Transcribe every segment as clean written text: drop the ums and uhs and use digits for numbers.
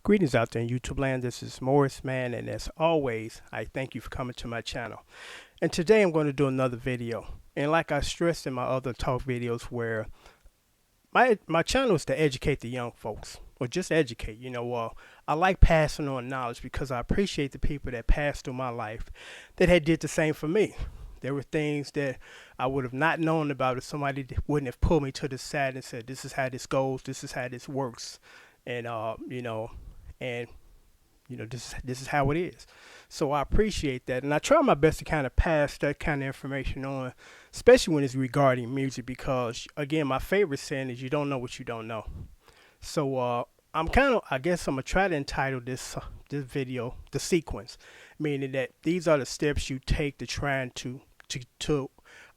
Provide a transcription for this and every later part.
Greetings out there in YouTube land. This is Morrisman, and as always, I thank you for coming to my channel. And today I'm going to do another video. And like I stressed in my other talk videos, where my channel is to educate the young folks, or just educate. I like passing on knowledge because I appreciate the people that passed through my life that had did the same for me. There were things that I would have not known about if somebody wouldn't have pulled me to the side and said, "This is how this goes. This is how this works," and and this is how it is. So I appreciate that, and I try my best to kind of pass that kind of information on, especially when it's regarding music, because again, my favorite saying is, "You don't know what you don't know." So I guess I'm gonna try to entitle this video "The Sequence," meaning that these are the steps you take to trying to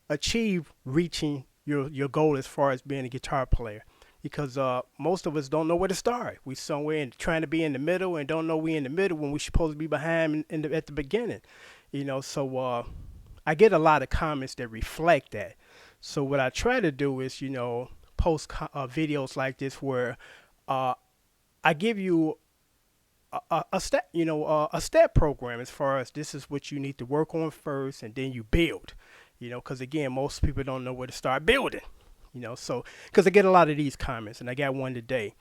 achieve reaching your goal as far as being a guitar player. Because most of us don't know where to start. We somewhere trying to be in the middle and don't know we in the middle when we're supposed to be behind at the beginning. So I get a lot of comments that reflect that. So what I try to do is, post videos like this where I give you a step program as far as this is what you need to work on first, and then you build. Because again, most people don't know where to start building. So because I get a lot of these comments, and I got one today.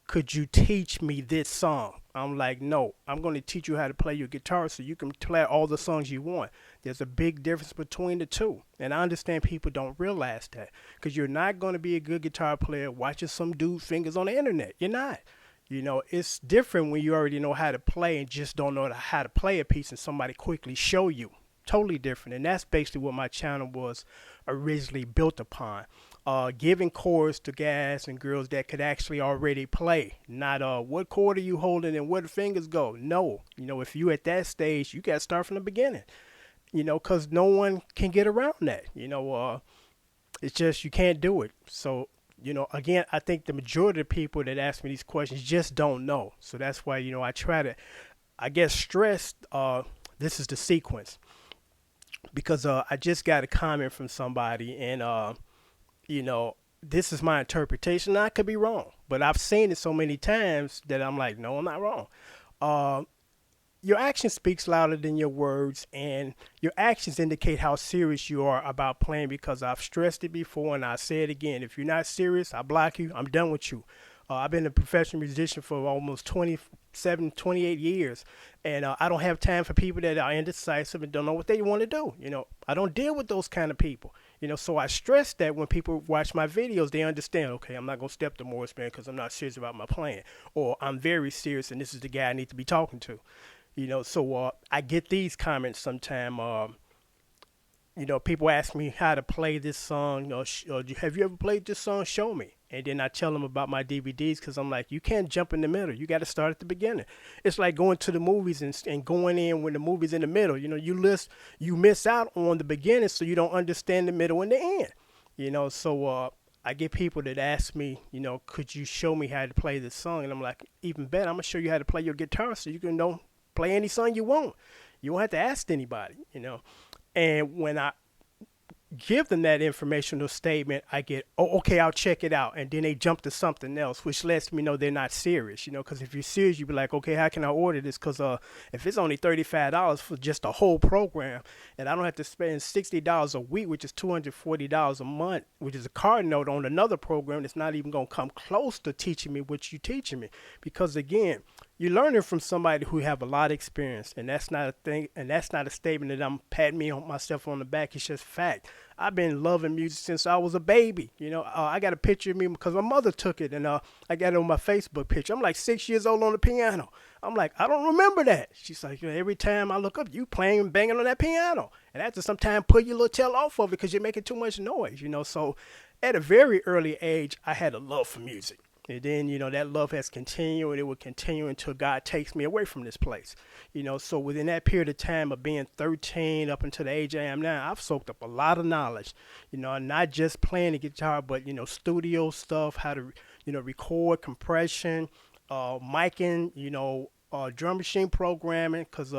Could you teach me this song? I'm like, no, I'm going to teach you how to play your guitar so you can play all the songs you want. There's a big difference between the two. And I understand people don't realize that, because you're not going to be a good guitar player watching some dude's fingers on the internet. You're not. It's different when you already know how to play and just don't know how to play a piece and somebody quickly show you. Totally different. And that's basically what my channel was originally built upon. Giving chords to guys and girls that could actually already play. Not what chord are you holding and where the fingers go. No. If you at that stage, you got to start from the beginning. Because no one can get around that. It's just you can't do it. So, again, I think the majority of people that ask me these questions just don't know. So that's why, I try to, I guess, stress this is the sequence. Because I just got a comment from somebody, and this is my interpretation. I could be wrong, but I've seen it so many times that I'm like, no, I'm not wrong. Your action speaks louder than your words, and your actions indicate how serious you are about playing, because I've stressed it before, and I say it again. If you're not serious, I block you. I'm done with you. I've been a professional musician for almost 27, 28 years, and I don't have time for people that are indecisive and don't know what they want to do. I don't deal with those kind of people. So I stress that when people watch my videos, they understand, okay, I'm not going to step to Morrisman because I'm not serious about my playing, or I'm very serious and this is the guy I need to be talking to. So I get these comments sometime. People ask me how to play this song. Have you ever played this song? Show me. And then I tell them about my DVDs, because I'm like, you can't jump in the middle. You got to start at the beginning. It's like going to the movies and going in when the movie's in the middle. You miss out on the beginning, so you don't understand the middle and the end. So I get people that ask me, could you show me how to play this song? And I'm like, even better, I'm going to show you how to play your guitar so you can play any song you want. You won't have to ask anybody, And when I give them that informational statement, I get, oh, okay, I'll check it out. And then they jump to something else, which lets me know they're not serious, because if you're serious, you'd be like, okay, how can I order this? Because if it's only $35 for just a whole program, and I don't have to spend $60 a week, which is $240 a month, which is a card note on another program that's not even going to come close to teaching me what you're teaching me. Because again, you're learning from somebody who have a lot of experience, and that's not a thing, and that's not a statement that I'm patting myself on the back. It's just fact. I've been loving music since I was a baby. I got a picture of me because my mother took it, and I got it on my Facebook picture. I'm like 6 years old on the piano. I'm like, I don't remember that. She's like, every time I look up, you playing and banging on that piano, and after some time, pull your little tail off of it because you're making too much noise. So at a very early age, I had a love for music. And then, that love has continued, and it will continue until God takes me away from this place. So within that period of time of being 13 up until the age I am now, I've soaked up a lot of knowledge, not just playing the guitar, but, studio stuff, how to, record, compression, miking, drum machine programming, because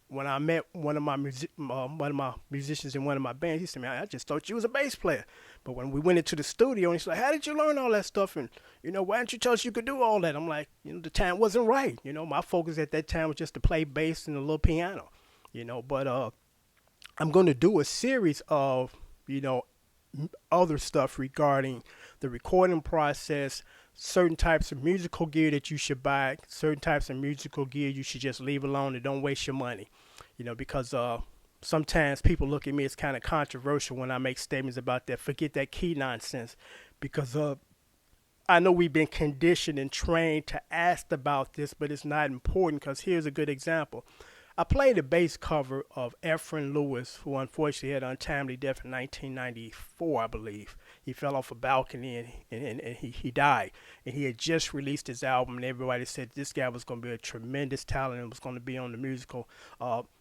when I met one of my musicians in one of my bands, he said, "Man, I just thought you was a bass player." But when we went into the studio, and he's like, "How did you learn all that stuff? And why didn't you tell us you could do all that?" I'm like, the time wasn't right. My focus at that time was just to play bass and a little piano. But I'm going to do a series of other stuff regarding the recording process, certain types of musical gear that you should buy, certain types of musical gear you should just leave alone and don't waste your money. Because sometimes people look at me as kind of controversial when I make statements about that. Forget that key nonsense, because I know we've been conditioned and trained to ask about this, but it's not important, because here's a good example. I played a bass cover of Efren Lewis, who unfortunately had an untimely death in 1994, I believe. He fell off a balcony and he died. And he had just released his album, and everybody said this guy was going to be a tremendous talent and was going to be on the musical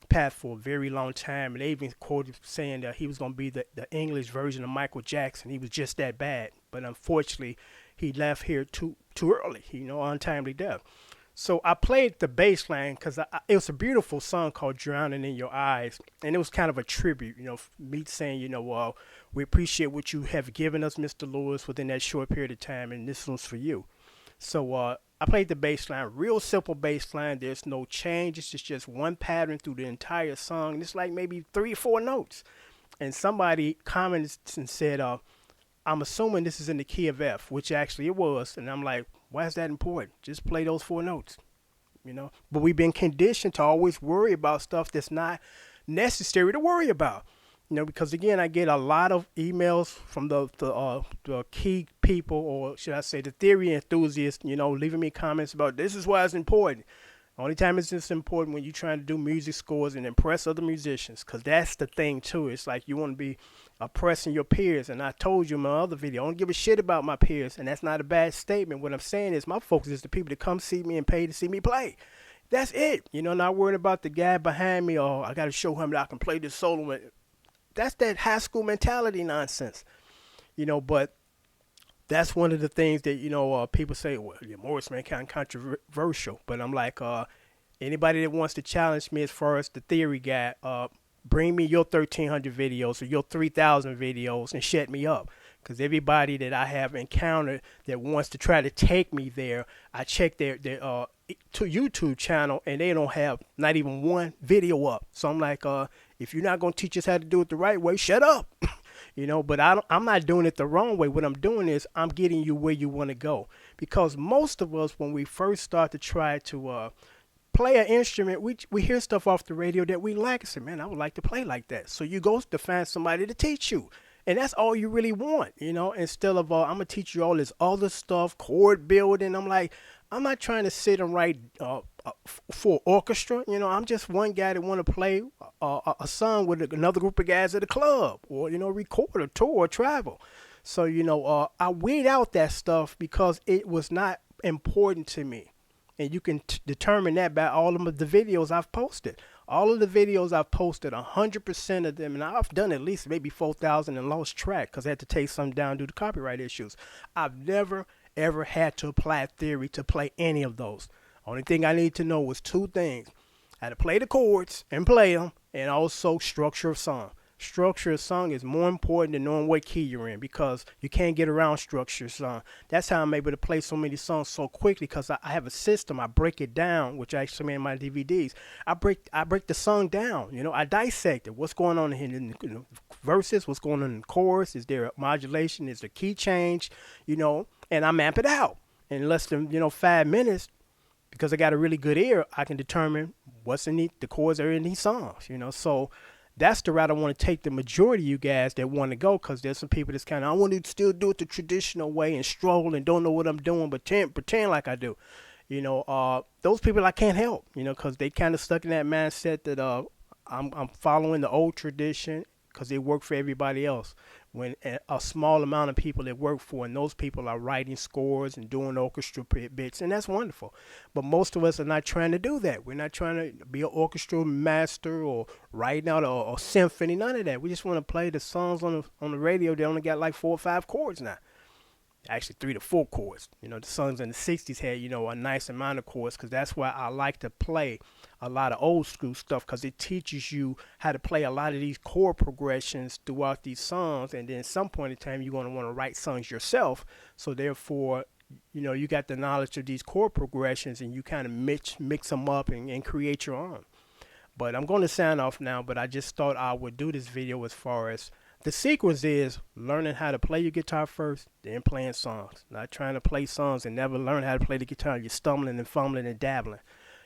path for a very long time. And they even quoted saying that he was going to be the English version of Michael Jackson. He was just that bad. But unfortunately, he left here too early, untimely death. So I played the bass line because it was a beautiful song called "Drowning in Your Eyes," and it was kind of a tribute, me saying, we appreciate what you have given us, Mr. Lewis, within that short period of time, and this one's for you. So I played the bass line, real simple bass line. There's no change. It's just one pattern through the entire song. And it's like maybe 3 or 4 notes. And somebody commented and said, I'm assuming this is in the key of F, which actually it was. And I'm like, why is that important? Just play those 4 notes, But we've been conditioned to always worry about stuff that's not necessary to worry about, because again, I get a lot of emails from the key people, or should I say the theory enthusiasts, leaving me comments about this is why it's important. Only time it's just important when you're trying to do music scores and impress other musicians, because that's the thing too. It's like you want to be oppressing your peers. And I told you in my other video, I don't give a shit about my peers, and that's not a bad statement. What I'm saying is my focus is the people that come see me and pay to see me play. That's it. Not worrying about the guy behind me, or I got to show him that I can play this solo. That's that high school mentality nonsense. But that's one of the things that, people say, well, Morrisman kind of controversial. But I'm like, anybody that wants to challenge me as far as the theory guy, bring me your 1,300 videos or your 3,000 videos and shut me up. Because everybody that I have encountered that wants to try to take me there, I check their YouTube channel and they don't have not even one video up. So I'm like, if you're not going to teach us how to do it the right way, shut up. But I'm not doing it the wrong way. What I'm doing is I'm getting you where you want to go. Because most of us, when we first start to try to play an instrument, we hear stuff off the radio that we like. I say, man, I would like to play like that. So you go to find somebody to teach you. And that's all you really want, instead of, I'm going to teach you all this other stuff, chord building. I'm like, I'm not trying to sit and write for orchestra. I'm just one guy that want to play a song with another group of guys at a club, or, record a tour or travel. So, I weed out that stuff because it was not important to me. And you can determine that by all of the videos I've posted. All of the videos I've posted, 100% of them, and I've done at least maybe 4,000 and lost track because I had to take some down due to copyright issues. I've never, ever had to apply theory to play any of those. Only thing I need to know was 2 things. I had to play the chords and play them, and also structure of song. Structure of song is more important than knowing what key you're in, because you can't get around structure of song. That's how I'm able to play so many songs so quickly, because I have a system. I break it down, which I actually made in my DVDs. I break the song down. I dissect it. What's going on in the verses? What's going on in the chorus? Is there a modulation? Is there a key change? And I map it out in less than 5 minutes. Because I got a really good ear, I can determine what's in the chords that are in these songs. So that's the route I want to take the majority of you guys that want to go, because there's some people that's kind of, I want to still do it the traditional way and stroll and don't know what I'm doing, but pretend like I do. Those people I can't help, because they kind of stuck in that mindset that I'm following the old tradition because it worked for everybody else. When a small amount of people that work for, and those people are writing scores and doing orchestra bits, and that's wonderful. But most of us are not trying to do that. We're not trying to be an orchestral master or writing out a symphony, none of that. We just want to play the songs on the radio. They only got like 4 or 5 chords now. actually 3 to 4 chords. The songs in the 60s had, a nice amount of chords because that's why I like to play a lot of old school stuff because it teaches you how to play a lot of these chord progressions throughout these songs. And then at some point in time, you're going to want to write songs yourself. So therefore, you got the knowledge of these chord progressions and you kind of mix them up and create your own. But I'm going to sign off now, but I just thought I would do this video as far as the sequence is learning how to play your guitar first, then playing songs. Not trying to play songs and never learn how to play the guitar. You're stumbling and fumbling and dabbling.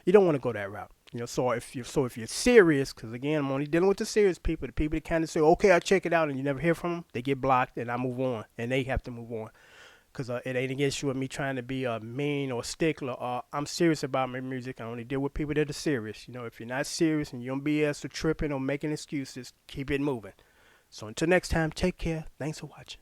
You don't want to go that route. So if you're serious, because again, I'm only dealing with the serious people, the people that kind of say, okay, I'll check it out, and you never hear from them, they get blocked, and I move on, and they have to move on. Because it ain't an issue with me trying to be mean or stickler. I'm serious about my music. I only deal with people that are serious. If you're not serious and you don't BS or tripping or making excuses, keep it moving. So until next time, take care. Thanks for watching.